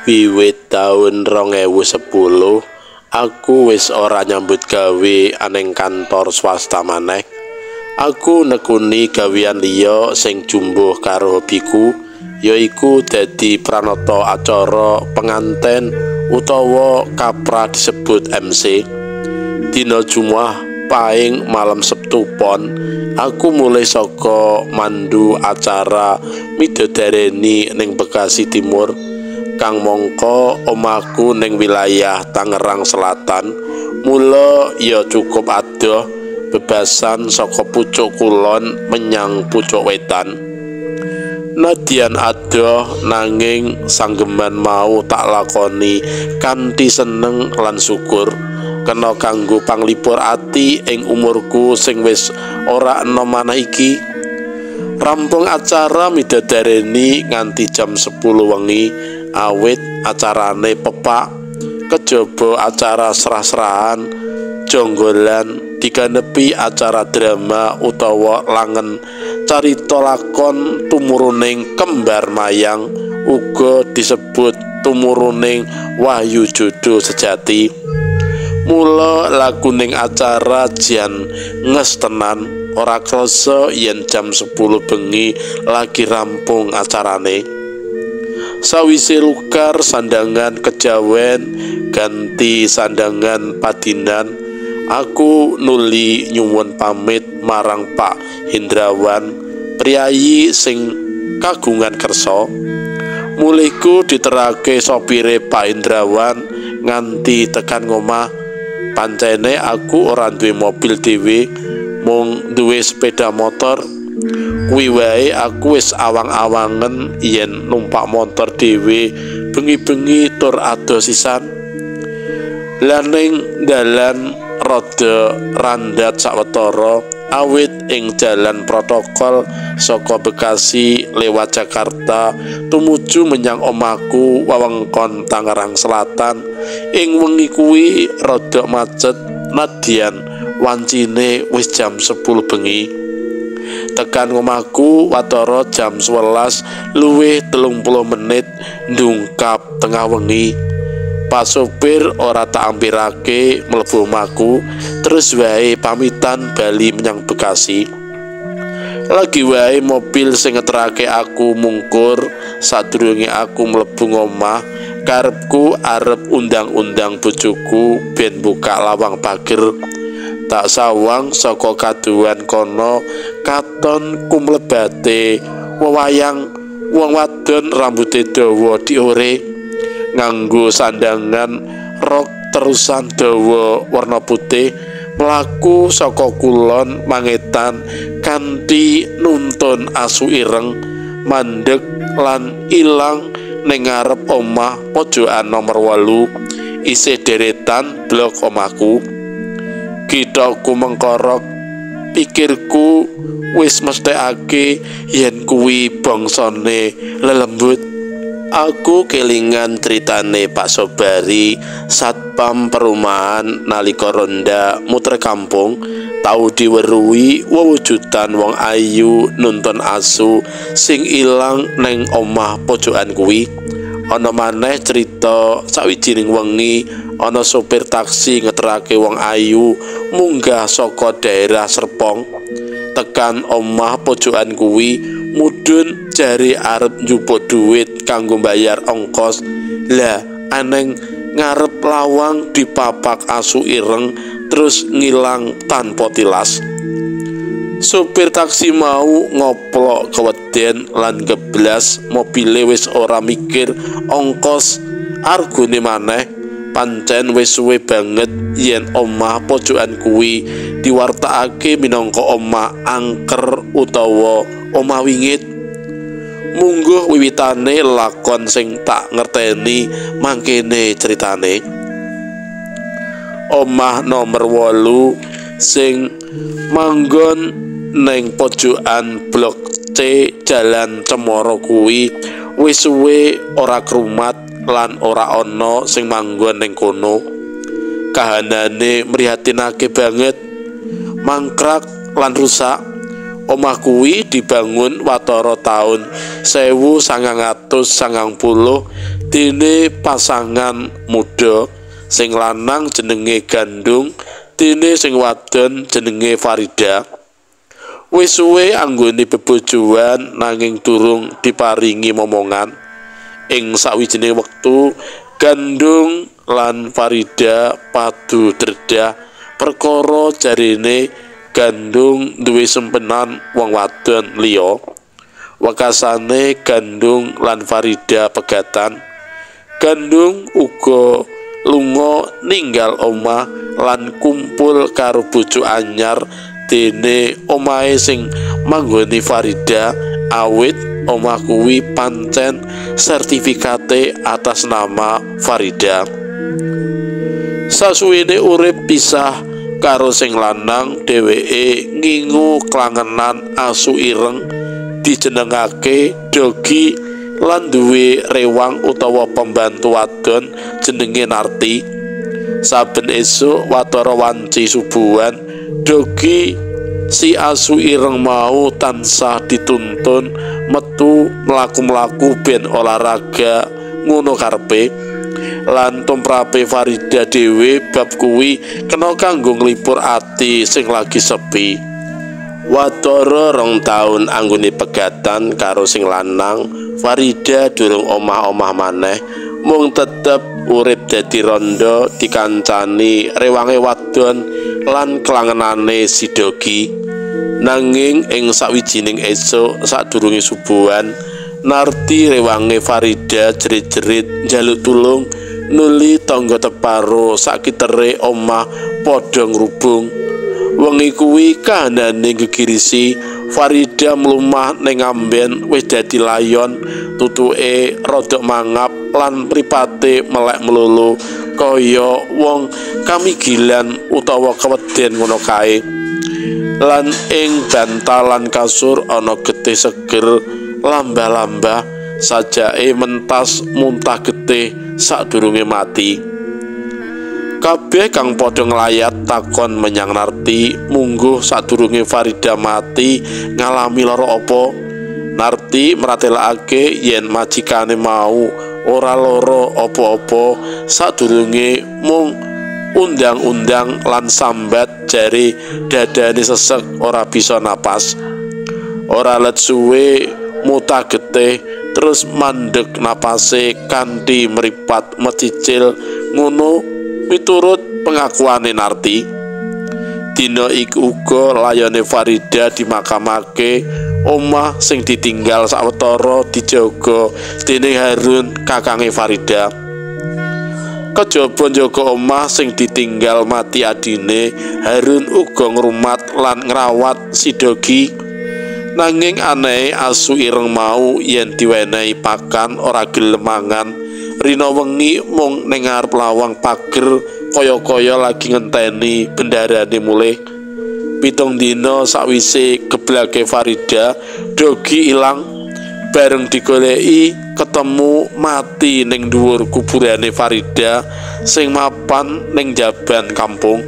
Wiwit taun 2010 aku wis ora nyambut gawe aneng kantor swasta maneh. Aku nekuni gawean liya sing jumbuh karo hobiku, yaiku dadi pranata acara penganten utawa kapra disebut MC. Dina Jumat paing malam Sabtu pon, aku mulai saka mandu acara midodareni ning Bekasi Timur, kang mongko omahku ning wilayah Tangerang Selatan. Mula ya cukup adoh bebasan saka pucuk kulon menyang pucuk wetan. Nadyan adoh nanging sanggeman mau tak lakoni kanthi seneng lan syukur, kena kanggo panglipur ati ing umurku sing wis ora enom manah iki. Rampung acara midodareni nganti jam 10 wengi, awit acarane pepak, kejaba acara serah-serahan, jonggolan, diganepi acara drama utawa langen carita lakon tumuruning kembar mayang, uga disebut tumuruning wahyu jodoh sejati. Mula lakuning acara jan nges tenan, ora krasa yen jam 10 bengi lagi rampung acarane. Sawise lukar sandangan kejawen ganti sandangan padinan, aku nuli nyuwun pamit marang Pak Hendrawan, priyayi sing kagungan kersa. Mulihku diterake sopire Pak Hendrawan nganti tekan ngomah. Pancene aku ora duwe mobil dhewe, mung duwe sepeda motor. Kuwi wae aku wis awang-awangen yen numpak motor dhewe bengi-bengi tur ado sisan. Lan ning dalan rada randat sawetara, awit ing dalan protokol saka Bekasi lewat Jakarta tumuju menyang omahku wewengkon Tangerang Selatan. Ing wengi kuwi rada macet, nadyan wancine wis jam 10 bengi. Tekan omahku watara jam 11 luwih 30 menit ndungkap tengah wengi. Pas sopir ora tak ampirake mlebu omahku, terus wae pamitan bali menyang Bekasi. Lagi wae mobil sing ngeterake aku mungkur sadurunge aku mlebu ngomah. Karepku arep undang-undang bojoku ben buka lawang pager. Tak sawang saka kaduan kono katon kumlebate wewayang wong wadon rambuté dawa diore, nganggo sandangan rok terusan dawa warna putih, mlaku saka kulon mangetan kanthi nuntun asu ireng, mandeg lan ilang ning ngarep omah pojokan nomor 8, isih deretan blok omahku. Gitoku mengkorok, pikirku wis mesthekake yen kuwi bangsane lelembut. Aku kelingan critane Pak Sobari, satpam perumahan nalika ronda muter kampung, tau diweruhi wewujudan wong ayu nuntun asu sing ilang neng omah pojokan kuwi. Ana maneh cerita sawijining wengi ana sopir taksi ngeterake wong ayu munggah saka daerah Serpong. Tekan omah pojokan kuwi mudhun jari arep njupuk duit kanggo bayar ongkos. Lah aneng ngarep lawang dipapak asu ireng terus ngilang tanpa tilas. Supir taksi mau ngoplok keweden lan geblas, mobile wis ora mikir ongkos argone maneh. Pancen wis suwe banget yen omah pojokan kuwi diwartakake minangka omah angker utawa omah wingit. Mungguh wiwitane lakon sing tak ngerteni mangkene ceritane. Omah nomor 8 sing manggon neng pojokan blok C Jalan Cemoro kuwi wis suwe ora krumat lan ora ana sing manggon ning kono. Kahanane mrihatinake banget, mangkrak lan rusak. Omah kuwi dibangun watara taun 1990 dene pasangan muda, sing lanang jenenge Gandung, dene sing wadon jenenge Farida. Wis suwe anggone bebojoan nanging durung diparingi momongan. Ing sawijining wektu Gandung lan Farida padu dredah perkara jarine Gandung duwe sempenan wong wadon liya. Wekasane Gandung lan Farida pegatan. Gandung uga lunga ninggal omah lan kumpul karo bojo anyar dene omahe sing manggoni Farida, awit omah kuwi pancen sertifikate atas nama Farida. Sasuwene urip pisah karo sing lanang, dheweke ngingu klangenan asu ireng dijenengake Dogi lan duwe rewang utawa pembantu wadon jenenge Narti. Saben esuk watara wanci subuhan, Dogi si asu ireng mau tansah dituntun metu mlaku-mlaku ben olahraga ngono karepe. Lan tumrape Farida dhewe bab kuwi kena kanggo nglipur ati sing lagi sepi. Watara 2 taun anggone pegatan karo sing lanang, Farida durung omah-omah maneh, mung tetep urip dadi randha dikancani rewange wadon lan klangenane si Dogi. Nanging ing sawijining esuk sadurunge subuhan, Narti rewange Farida jerit-jerit njaluk tulung, nuli tangga teparo sakitere omah padha ngrubung. Wengi kuwi kahanane gegirisi, Farida mlumah ning amben wis dadi layon, tutuke rada mangap lan mripate melek melulu kaya wong kamigilan utawa keweden ngono kae. Lan ing bantalan kasur ana getih seger lambah-lambah, sajake mentas muntah getih sadurunge mati. Kabeh kang padha nglayat takon menyang Narti, mungguh sadurunge Farida mati ngalami lara apa. Narti mratelakake yen majikane mau ora lara apa-apa sadurunge mung undang-undang lan sambat, jari dadane sesek ora bisa napas. Ora let suwe mutah getih terus mandeg napase kanthi mripat mecicil ngono miturut pengakuane Narti. Dina iku uga layone Farida dimakamake, omah sing ditinggal sawetara dijaga dening Harun kakange Farida. Kejaba njaga omah sing ditinggal mati adine, Harun uga ngrumat lan ngrawat si Dogi. Nanging aneh asu ireng mau yen diwenehi pakan ora gelem mangan. Rina wengi mung ning ngarep lawang pager kaya-kaya lagi ngenteni bendarane mulih. 7 dina sakwise geblake Farida, Dogi ilang. Bareng digoleki ketemu mati ning dhuwur kuburane Farida sing mapan ning jaban kampung.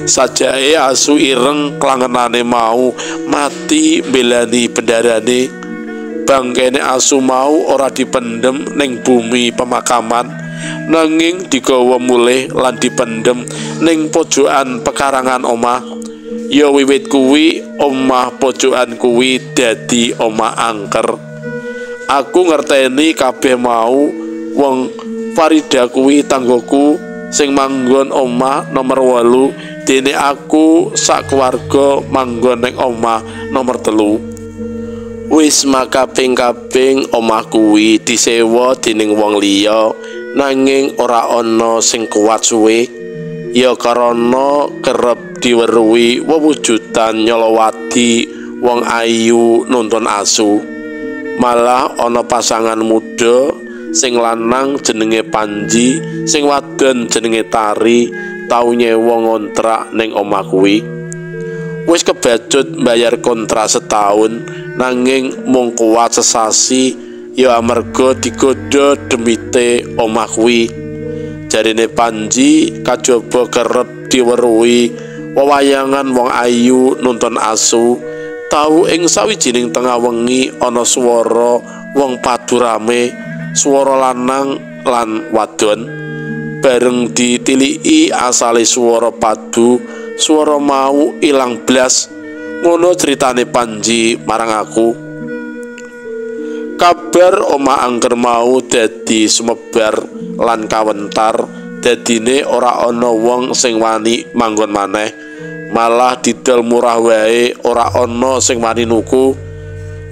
Sajake asu ireng klangenane mau mati mbelani bendarane. Bangkene asu mau ora dipendhem ning bumi pemakaman, nanging digawa mulih lan dipendhem ning pojokan pekarangan omah. Ya wiwit kuwi omah pojokan kuwi dadi omah angker. Aku ngerteni kabeh mau wong Farida kuwi tanggoku sing manggon omah nomor 8, dene aku sak keluarga manggon ning omah nomor 3. Wis makaping-kaping omah kuwi disewa dening wong liya, nanging ora ana sing kuat suwe. Ya karana kerep diweruhi wewujudan nyolowadi wong ayu nuntun asu. Malah ana pasangan muda, sing lanang jenenge Panji, sing wadon jenenge Tari, tau nyewa ngontrak ning omah kuwi. Wis kebacut mbayar kontrak setahun, nanging mung kuat sesasi, ya amarga digodha demite omah kuwi. Jarine Panji kajaba kerep diweruhi wewayangan wong ayu nuntun asu, Tau ing sawijining tengah wengi ana swara wong padu rame, swara lanang lan wadon. Bareng ditiliki asale swara padu, swara mau ilang blas. Ngono ceritane Panji marang aku. Kabar omah angker mau dadi sumebar lan kawentar, dadine ora ana wong sing wani manggon maneh. Malah didol murah wae, ora ana sing wani nuku.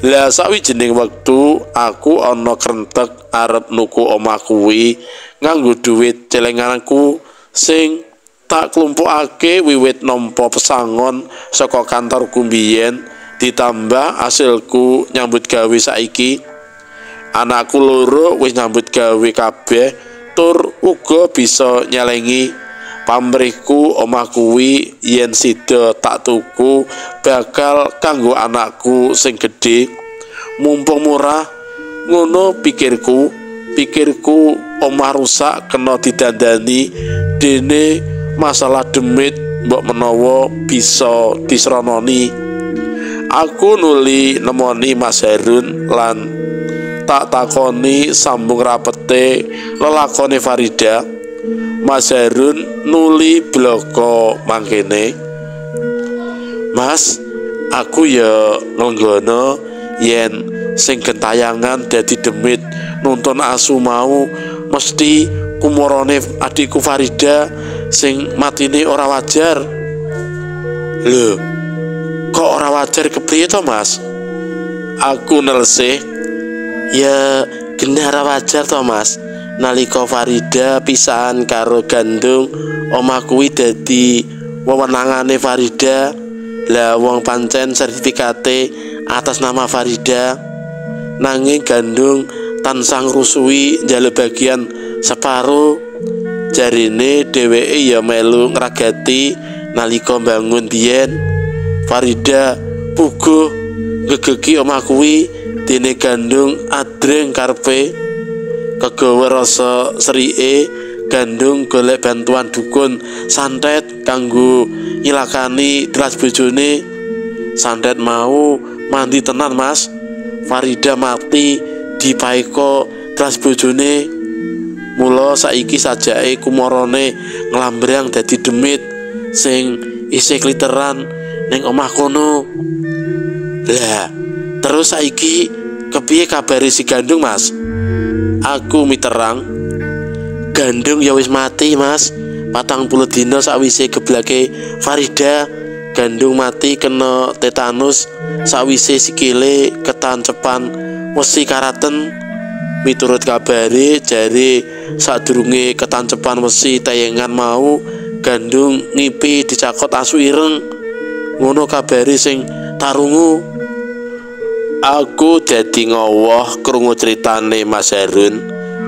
Lah sawijining wektu aku ana krentek arep nuku omah kuwi nganggo dhuwit celenganku sing tak klumpukake wiwit nampa pesangon saka kantorku mbiyen, ditambah hasilku nyambut gawe saiki. Anakku loro wis nyambut gawe kabeh tur uga bisa nyelengi. Pamrihku omah kuwi yen sida tak tuku bakal kanggo anakku sing gedhe. Mumpung murah, ngono pikirku omah rusak kena didandani, dene masalah demit mbok menawa bisa disrononi. Aku nuli nemoni Mas Harun lan tak takoni sambung rapete lelakone Farida. Mas Harun nuli bloko mangkene. Mas, aku ya nglenggono yen sing gentayangan dadi demit nuntun asu mau mesti kumorone adikku Farida sing matine ora wajar. Lho, kok ora wajar kepriye to, Mas? Aku nelesih. Ya genah ora wajar to, Mas. Nalika Farida pisahan karo Gandung, omah kuwi dadi wewenangane Farida. Lah wong pancen sertifikate atas nama Farida. Nanging Gandung tansah ngrusuhi njaluk bagian separo. Jarine dheweke ya melu ngragati nalika bangun biyen. Farida puguh ngegeki omah kuwi, dene Gandung adreng karepe. Kegawa rasa serike, Gandung golek bantuan dukun santet kanggo nyilakani telas bojone. Santet mau mandi tenan, Mas. Farida mati dipaeka telas bojone. Mula saiki sajake kumorone nglambrang dadi demit sing isih kliteran ning omah kono. Lah, terus saiki kepiye kabare si Gandung, Mas? Aku miterang. Gandung ya wis mati, Mas. 40 dina sawise geblake Farida. Gandung mati kena tetanus sawise sikile ketancepan wesi karaten. Miturut kabare jare sadurunge ketancepan wesi tayengan mau, Gandung ngipi dicakot asu ireng. Ngono kabare sing tarungu. Aku dadi ngowoh krungu critane Mas Harun.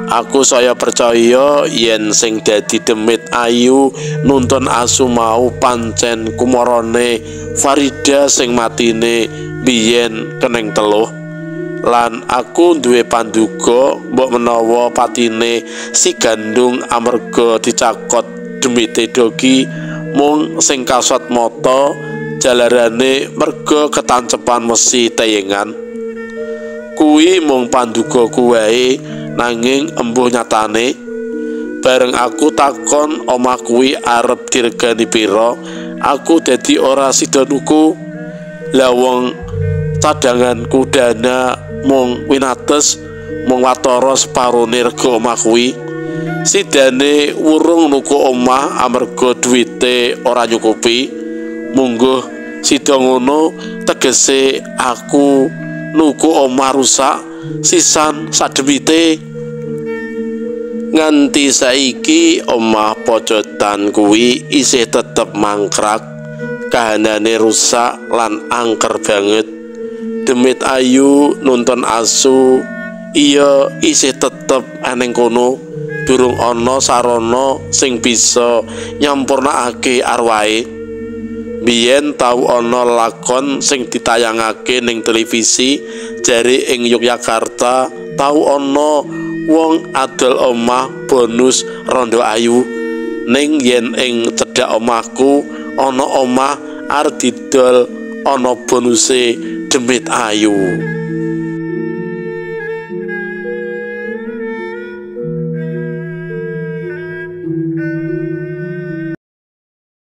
Aku saya percaya yen sing dadi demit ayu nuntun asu mau pancen kumorone Farida sing matine biyen keneng teluh. Lan aku duwe panduga mbok menawa patine si Gandung amarga dicakot demite dogi mung sing kasat mata, jalarane merga ketancepan wesi tayengan. Kuwi mung pandugaku wae, nanging embuh nyatane. Bareng aku takon omah kuwi arep diregani pira, aku dadi ora sida nuku. Lah wong cadanganku dana mung winates, mung watara separone rega omah kuwi. Sidane wurung nuku omah amarga duwite ora nyukupi. Mungguh sida ngono tegese aku nuku omah rusak sisan sademite. Nganti saiki omah pojotan kuwi isih tetep mangkrak, kahanane rusak lan angker banget. Demit ayu nuntun asu iya isih tetep aneng kono. Durung ana sarana sing bisa nyampurnakake arwahe. Biyen tau ana lakon sing ditayangake ning televisi, jare ing Yogyakarta tau ana wong adol omah bonus rondo ayu. Ning yen ing cedhak omahku ana omah arep didol ana bonuse demit ayu.